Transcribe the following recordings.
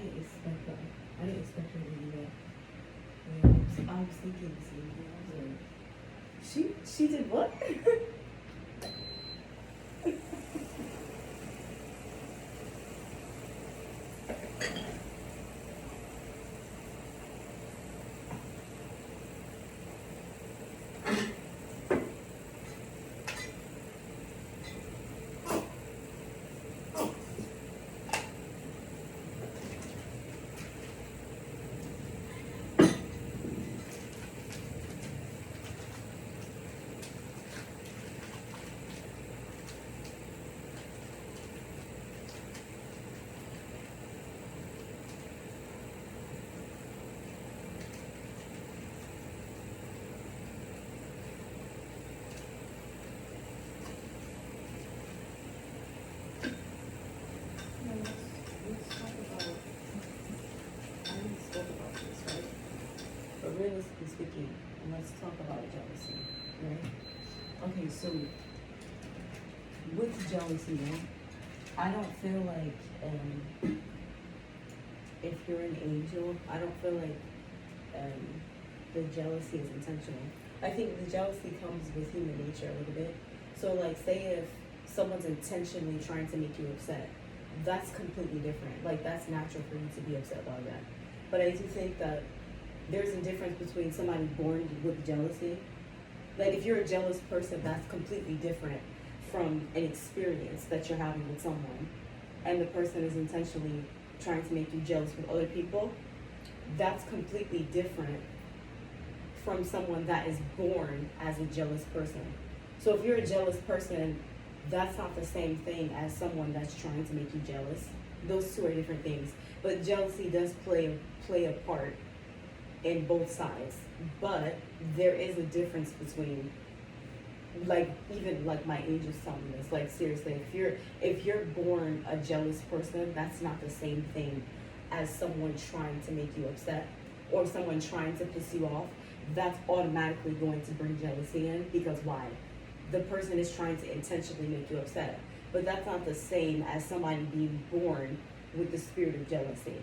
didn't expect that. I didn't expect her to do that. Yeah, I was thinking the same thing. She did what? let's talk about jealousy, right? Okay, so with jealousy, then, I don't feel like if you're an angel, I don't feel like the jealousy is intentional. I think the jealousy comes with human nature a little bit. So, like, say if someone's intentionally trying to make you upset, that's completely different. Like, that's natural for you to be upset about that. But I do think that there's a difference between somebody born with jealousy. Like, if you're a jealous person, that's completely different from an experience that you're having with someone, and the person is intentionally trying to make you jealous with other people. That's completely different from someone that is born as a jealous person. So if you're a jealous person, that's not the same thing as someone that's trying to make you jealous. Those two are different things. But jealousy does play a part in both sides. But there is a difference between, like, even like my angel's telling me this, like, seriously, if you're born a jealous person, that's not the same thing as someone trying to make you upset or someone trying to piss you off. That's automatically going to bring jealousy in, because why? The person is trying to intentionally make you upset. But that's not the same as somebody being born with the spirit of jealousy.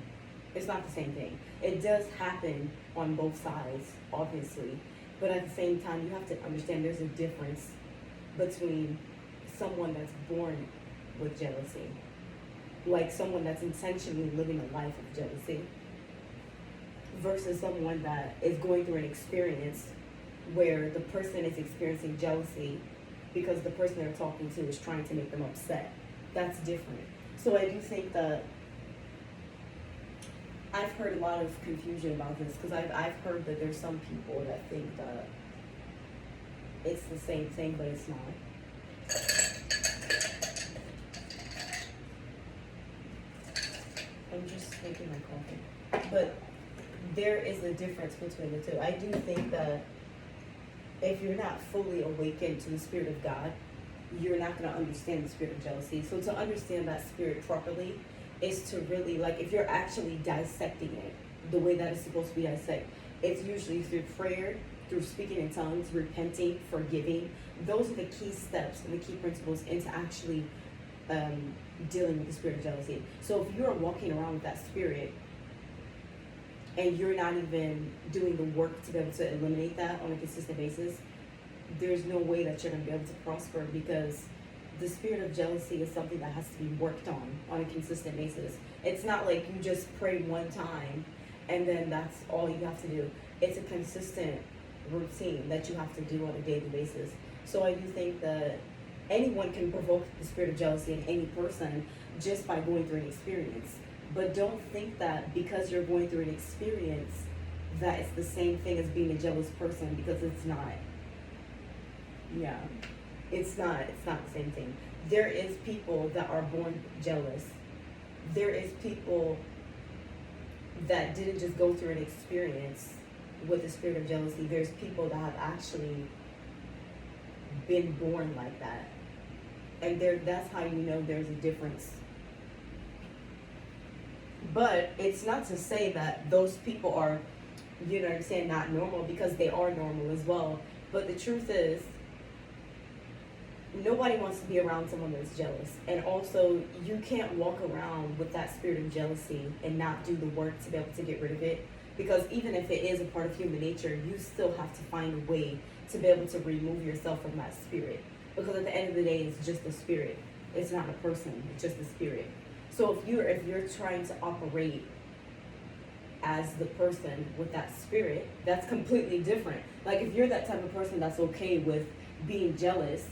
It's not the same thing. It does happen on both sides, obviously. But at the same time, you have to understand there's a difference between someone that's born with jealousy, like someone that's intentionally living a life of jealousy, versus someone that is going through an experience where the person is experiencing jealousy because the person they're talking to is trying to make them upset. That's different. So I do think that I've heard a lot of confusion about this, because I've heard that there's some people that think that it's the same thing, but it's not. I'm just making my coffee. But there is a difference between the two. I do think that if you're not fully awakened to the Spirit of God, you're not going to understand the spirit of jealousy. So to understand that spirit properly is to really, like, if you're actually dissecting it the way that it's supposed to be dissected, it's usually through prayer, through speaking in tongues, repenting, forgiving. Those are the key steps and the key principles into actually dealing with the spirit of jealousy. So if you're walking around with that spirit and you're not even doing the work to be able to eliminate that on a consistent basis, there's no way that you're going to be able to prosper, because the spirit of jealousy is something that has to be worked on a consistent basis. It's not like you just pray one time and then that's all you have to do. It's a consistent routine that you have to do on a daily basis. So I do think that anyone can provoke the spirit of jealousy in any person just by going through an experience. But don't think that because you're going through an experience that it's the same thing as being a jealous person, because it's not. Yeah, it's not the same thing. There is people that are born jealous. There is people that didn't just go through an experience with the spirit of jealousy. There's people that have actually been born like that. And that's how you know there's a difference. But it's not to say that those people are, you know what I'm saying, not normal, because they are normal as well. But the truth is, nobody wants to be around someone that's jealous. And also, you can't walk around with that spirit of jealousy and not do the work to be able to get rid of it. Because even if it is a part of human nature, you still have to find a way to be able to remove yourself from that spirit. Because at the end of the day, it's just a spirit. It's not a person, it's just a spirit. So if you're trying to operate as the person with that spirit, that's completely different. Like, if you're that type of person that's okay with being jealous,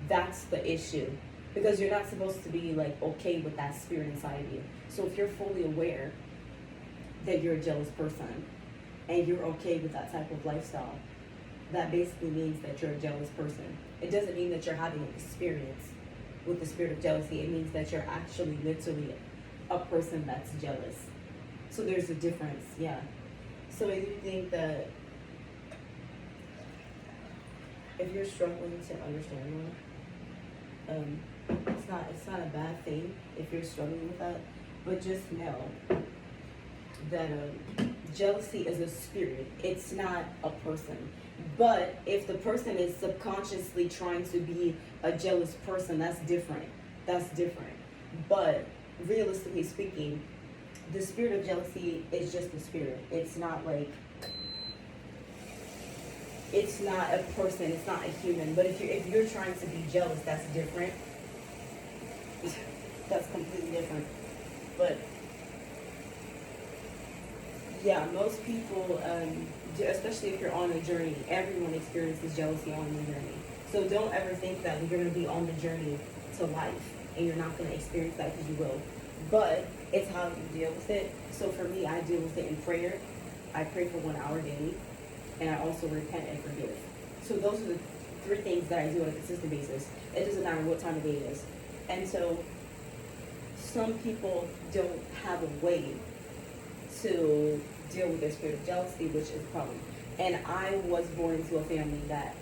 that's the issue, because you're not supposed to be, like, okay with that spirit inside of you. So if you're fully aware that you're a jealous person and you're okay with that type of lifestyle, that basically means that you're a jealous person. It doesn't mean that you're having an experience with the spirit of jealousy. It means that you're actually literally a person that's jealous. So there's a difference, yeah. So I do think that if you're struggling to understand that, it's not a bad thing if you're struggling with that, but just know that jealousy is a spirit. It's not a person. But if the person is subconsciously trying to be a jealous person, that's different. That's different. But realistically speaking, the spirit of jealousy is just a spirit. It's not like, it's not a person, it's not a human. But if you're trying to be jealous, that's different. That's completely different. But yeah, most people, especially if you're on a journey, everyone experiences jealousy on the journey. So don't ever think that you're going to be on the journey to life and you're not going to experience that, because you will. But it's how you deal with it. So for me, I deal with it in prayer. I pray for 1 hour daily, and I also repent and forgive. So those are the 3 things that I do on a consistent basis. It doesn't matter what time of day it is. And so some people don't have a way to deal with their spirit of jealousy, which is a problem. And I was born into a family that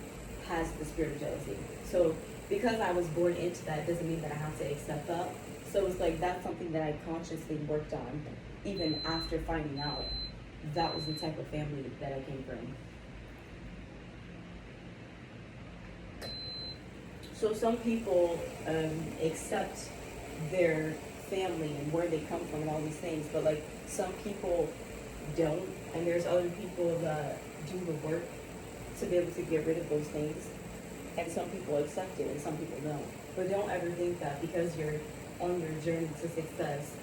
has the spirit of jealousy. So because I was born into that doesn't mean that I have to accept that. So it's like, that's something that I consciously worked on, even after finding out that was the type of family that I came from. So some people accept their family and where they come from and all these things, but like some people don't, and there's other people that do the work to be able to get rid of those things, and some people accept it and some people don't. But don't ever think that because you're on your journey to success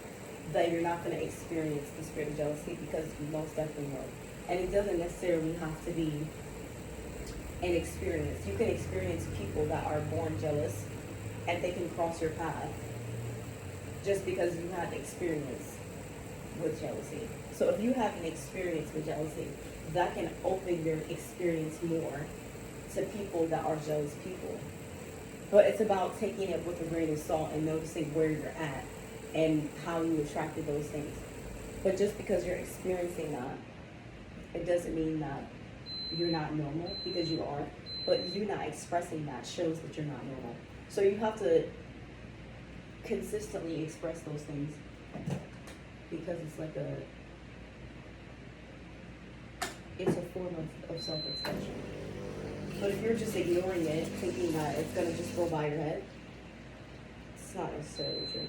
that you're not going to experience the spirit of jealousy, because you most definitely will. And it doesn't necessarily have to be an experience. You can experience people that are born jealous and they can cross your path just because you had experience with jealousy. So if you have an experience with jealousy, that can open your experience more to people that are jealous people. But it's about taking it with a grain of salt and noticing where you're at and how you attracted those things. But just because you're experiencing that, it doesn't mean that you're not normal, because you are. But you not expressing that shows that you're not normal. So you have to consistently express those things, because it's like it's a form of self-expression. But if you're just ignoring it, thinking that it's gonna just go by your head, it's not necessarily true.